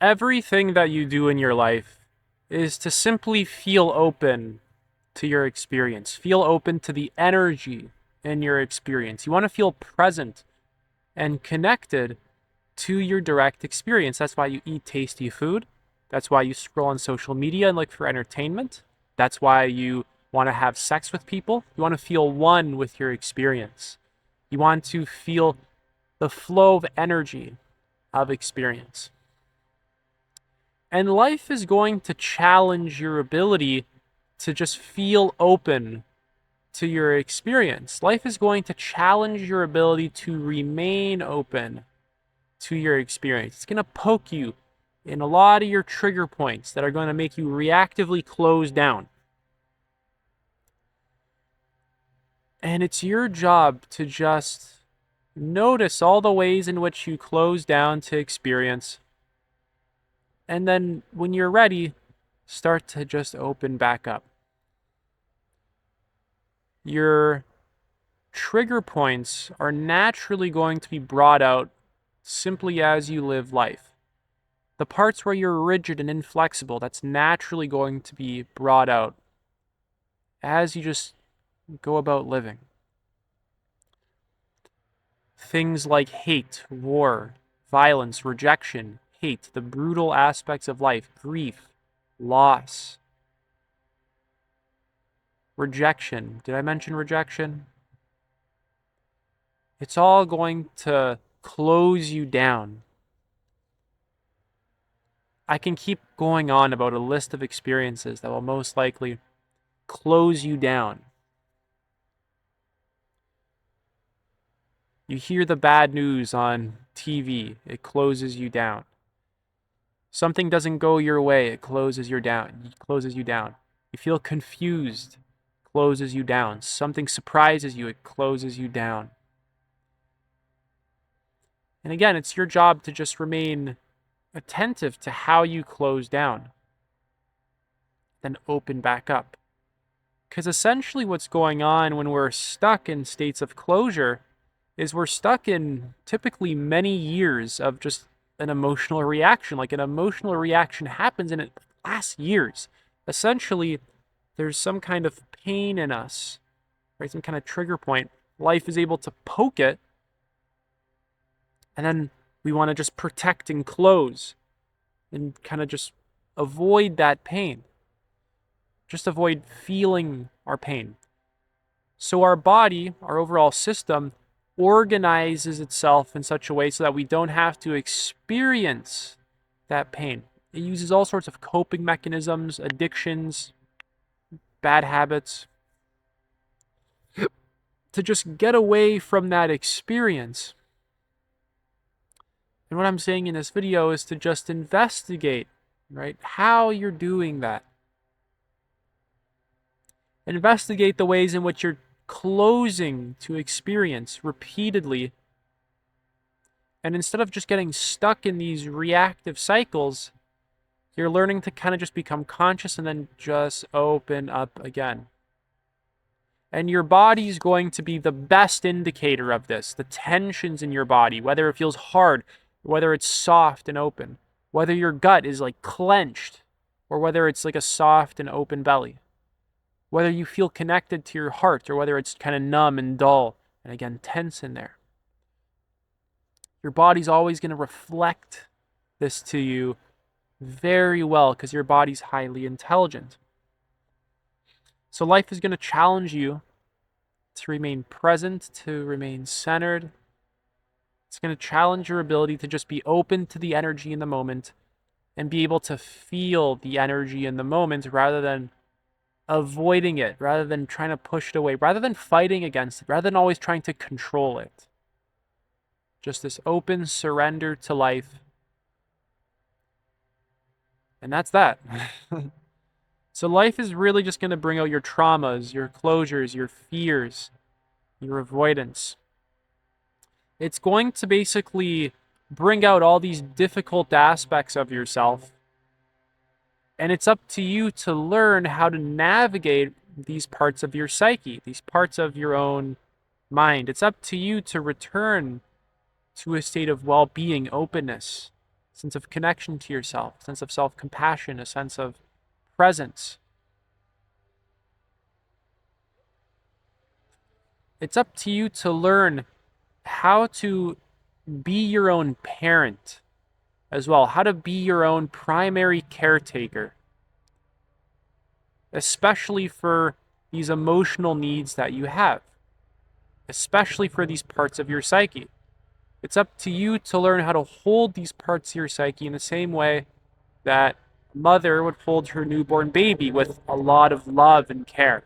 Everything that you do in your life is to simply feel open to your experience. Feel open to the energy in your experience. You want to feel present and connected to your direct experience. That's why you eat tasty food. That's why you scroll on social media and look for entertainment. That's why you want to have sex with people. You want to feel one with your experience. You want to feel the flow of energy of experience. And life is going to challenge your ability to just feel open to your experience. Life is going to challenge your ability to remain open to your experience. It's going to poke you in a lot of your trigger points that are going to make you reactively close down. And it's your job to just notice all the ways in which you close down to experience. And then when you're ready, start to just open back up. Your trigger points are naturally going to be brought out simply as you live life. The parts where you're rigid and inflexible, that's naturally going to be brought out as you just go about living. Things like hate, war, violence, rejection, hate, the brutal aspects of life, grief, loss, rejection. Did I mention rejection? It's all going to close you down. I can keep going on about a list of experiences that will most likely close you down. You hear the bad news on TV, it closes you down. Something doesn't go your way, it closes you down. You feel confused, closes you down. Something surprises you, it closes you down. And again, it's your job to just remain attentive to how you close down, then open back up. Because essentially what's going on when we're stuck in states of closure is we're stuck in typically many years of just an emotional reaction. Like an emotional reaction happens and it lasts years. Essentially, there's some kind of pain in us, right? Some kind of trigger point. Life is able to poke it, and then we want to just protect and close and kind of just avoid that pain. Just avoid feeling our pain. So our body, our overall system, organizes itself in such a way so that we don't have to experience that pain. It uses all sorts of coping mechanisms, addictions, bad habits, to just get away from that experience. And what I'm saying in this video is to just investigate, right, how you're doing that. Investigate the ways in which you're closing to experience repeatedly. And instead of just getting stuck in these reactive cycles, you're learning to kind of just become conscious and then just open up again. And your body's going to be the best indicator of this. The tensions in your body, whether it feels hard, whether it's soft and open, whether your gut is like clenched, or whether it's like a soft and open belly, whether you feel connected to your heart, or whether it's kind of numb and dull, and again, tense in there. Your body's always going to reflect this to you very well because your body's highly intelligent. So life is going to challenge you to remain present, to remain centered. It's going to challenge your ability to just be open to the energy in the moment and be able to feel the energy in the moment rather than avoiding it, rather than trying to push it away, rather than fighting against it, rather than always trying to control it. Just this open surrender to life. And that's that. So life is really just going to bring out your traumas, your closures, your fears, your avoidance. It's going to basically bring out all these difficult aspects of yourself. And it's up to you to learn how to navigate these parts of your psyche, these parts of your own mind. It's up to you to return to a state of well-being, openness, sense of connection to yourself, a sense of self-compassion, a sense of presence. It's up to you to learn how to be your own parent as well, how to be your own primary caretaker, especially for these emotional needs that you have, especially for these parts of your psyche. It's up to you to learn how to hold these parts of your psyche in the same way that a mother would hold her newborn baby, with a lot of love and care.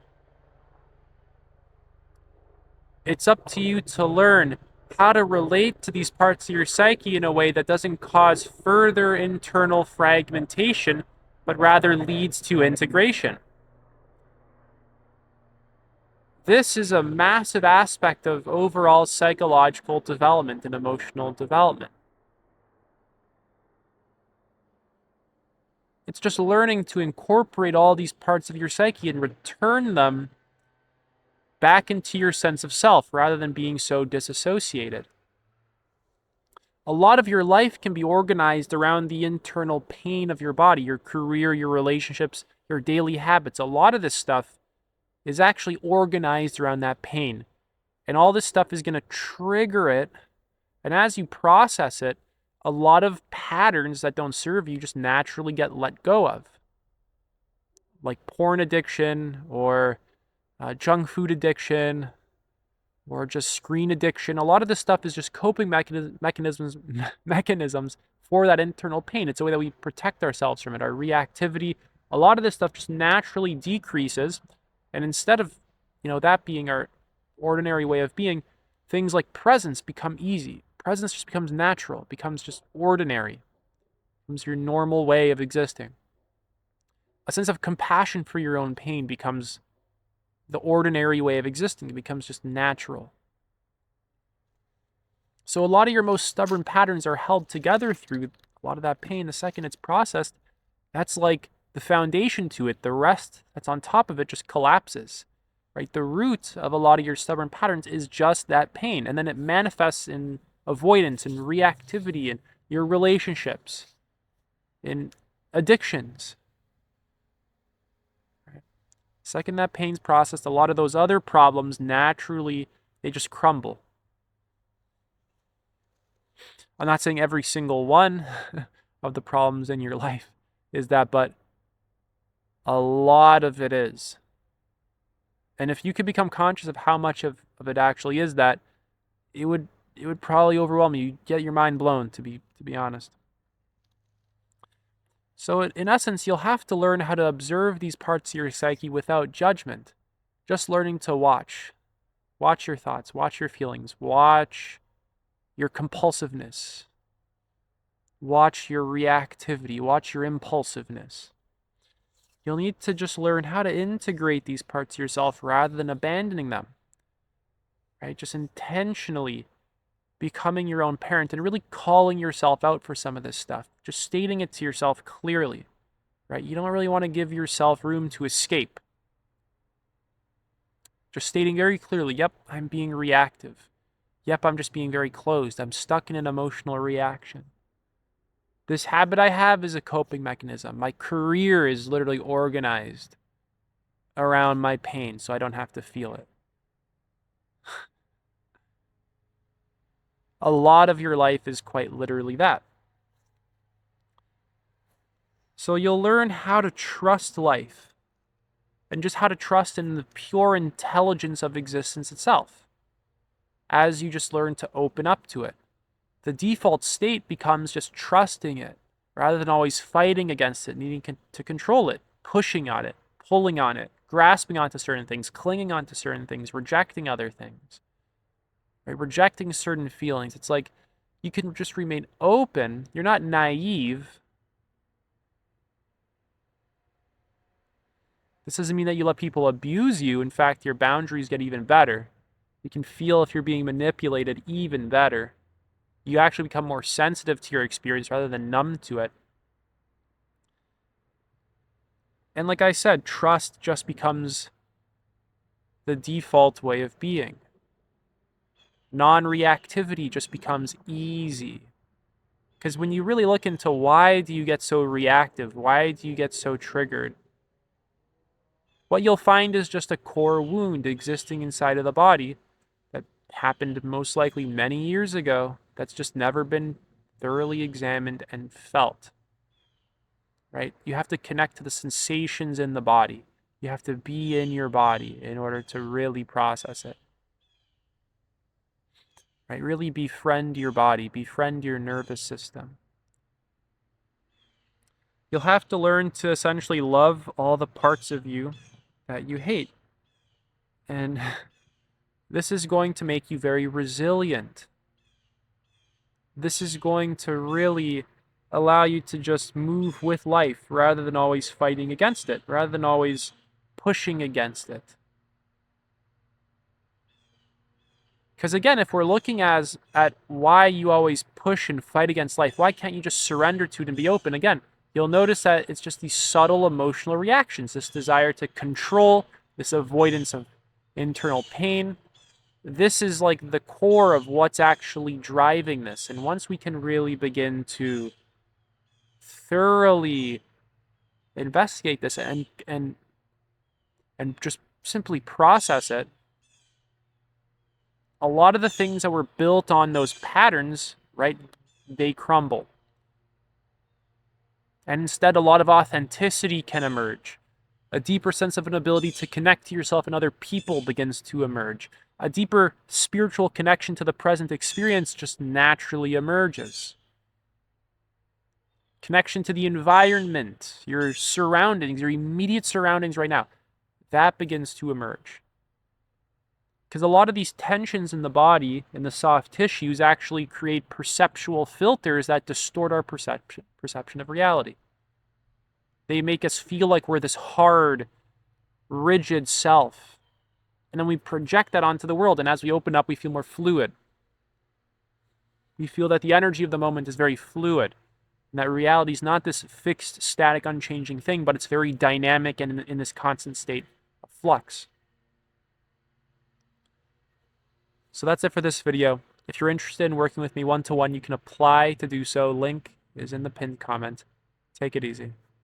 It's up to you to learn how to relate to these parts of your psyche in a way that doesn't cause further internal fragmentation, but rather leads to integration. This is a massive aspect of overall psychological development and emotional development. It's just learning to incorporate all these parts of your psyche and return them back into your sense of self rather than being so disassociated. A lot of your life can be organized around the internal pain of your body, your career, your relationships, your daily habits. A lot of this stuff is actually organized around that pain. And all this stuff is going to trigger it. And as you process it, a lot of patterns that don't serve you just naturally get let go of. Like porn addiction, or junk food addiction, or just screen addiction. A lot of this stuff is just coping mechanisms for that internal pain. It's a way that we protect ourselves from it. Our reactivity, a lot of this stuff just naturally decreases. And instead of, that being our ordinary way of being, things like presence become easy. Presence just becomes natural, becomes just ordinary, becomes your normal way of existing. A sense of compassion for your own pain becomes the ordinary way of existing. It becomes just natural. So a lot of your most stubborn patterns are held together through a lot of that pain. The second it's processed, that's like the foundation to it. The rest that's on top of it just collapses, right? The root of a lot of your stubborn patterns is just that pain. And then it manifests in avoidance and reactivity in your relationships, in addictions. Second that pain's processed, a lot of those other problems naturally, they just crumble. I'm not saying every single one of the problems in your life is that, but a lot of it is. And if you could become conscious of how much of it actually is that, it would probably overwhelm you. You'd get your mind blown, to be honest. So in essence, you'll have to learn how to observe these parts of your psyche without judgment. Just learning to watch. Watch your thoughts, watch your feelings, watch your compulsiveness, watch your reactivity, watch your impulsiveness. You'll need to just learn how to integrate these parts of yourself rather than abandoning them. Right? Just intentionally becoming your own parent and really calling yourself out for some of this stuff. Just stating it to yourself clearly, right? You don't really want to give yourself room to escape. Just stating very clearly, yep, I'm being reactive. Yep, I'm just being very closed. I'm stuck in an emotional reaction. This habit I have is a coping mechanism. My career is literally organized around my pain so I don't have to feel it. A lot of your life is quite literally that. So you'll learn how to trust life and just how to trust in the pure intelligence of existence itself as you just learn to open up to it. The default state becomes just trusting it rather than always fighting against it, needing to control it, pushing on it, pulling on it, grasping onto certain things, clinging onto certain things, rejecting other things. Right? Rejecting certain feelings. It's like you can just remain open. You're not naive. This doesn't mean that you let people abuse you. In fact, your boundaries get even better. You can feel if you're being manipulated even better. You actually become more sensitive to your experience rather than numb to it. And like I said, trust just becomes the default way of being. Non-reactivity just becomes easy. Because when you really look into why do you get so reactive, why do you get so triggered, what you'll find is just a core wound existing inside of the body that happened most likely many years ago that's just never been thoroughly examined and felt, right? You have to connect to the sensations in the body. You have to be in your body in order to really process it, right? Really befriend your body, befriend your nervous system. You'll have to learn to essentially love all the parts of you that you hate. And this is going to make you very resilient. This is going to really allow you to just move with life rather than always fighting against it, rather than always pushing against it. Because again, if we're looking at why you always push and fight against life, why can't you just surrender to it and be open? Again, you'll notice that it's just these subtle emotional reactions, this desire to control, this avoidance of internal pain. This is like the core of what's actually driving this. And once we can really begin to thoroughly investigate this and just simply process it, a lot of the things that were built on those patterns, right, they crumble. And instead, a lot of authenticity can emerge. A deeper sense of an ability to connect to yourself and other people begins to emerge. A deeper spiritual connection to the present experience just naturally emerges. Connection to the environment, your surroundings, your immediate surroundings right now, that begins to emerge. Because a lot of these tensions in the body, in the soft tissues, actually create perceptual filters that distort our perception of reality. They make us feel like we're this hard, rigid self. And then we project that onto the world, and as we open up, we feel more fluid. We feel that the energy of the moment is very fluid, and that reality is not this fixed, static, unchanging thing, but it's very dynamic and in this constant state of flux. So that's it for this video. If you're interested in working with me one-to-one, you can apply to do so. Link is in the pinned comment. Take it easy.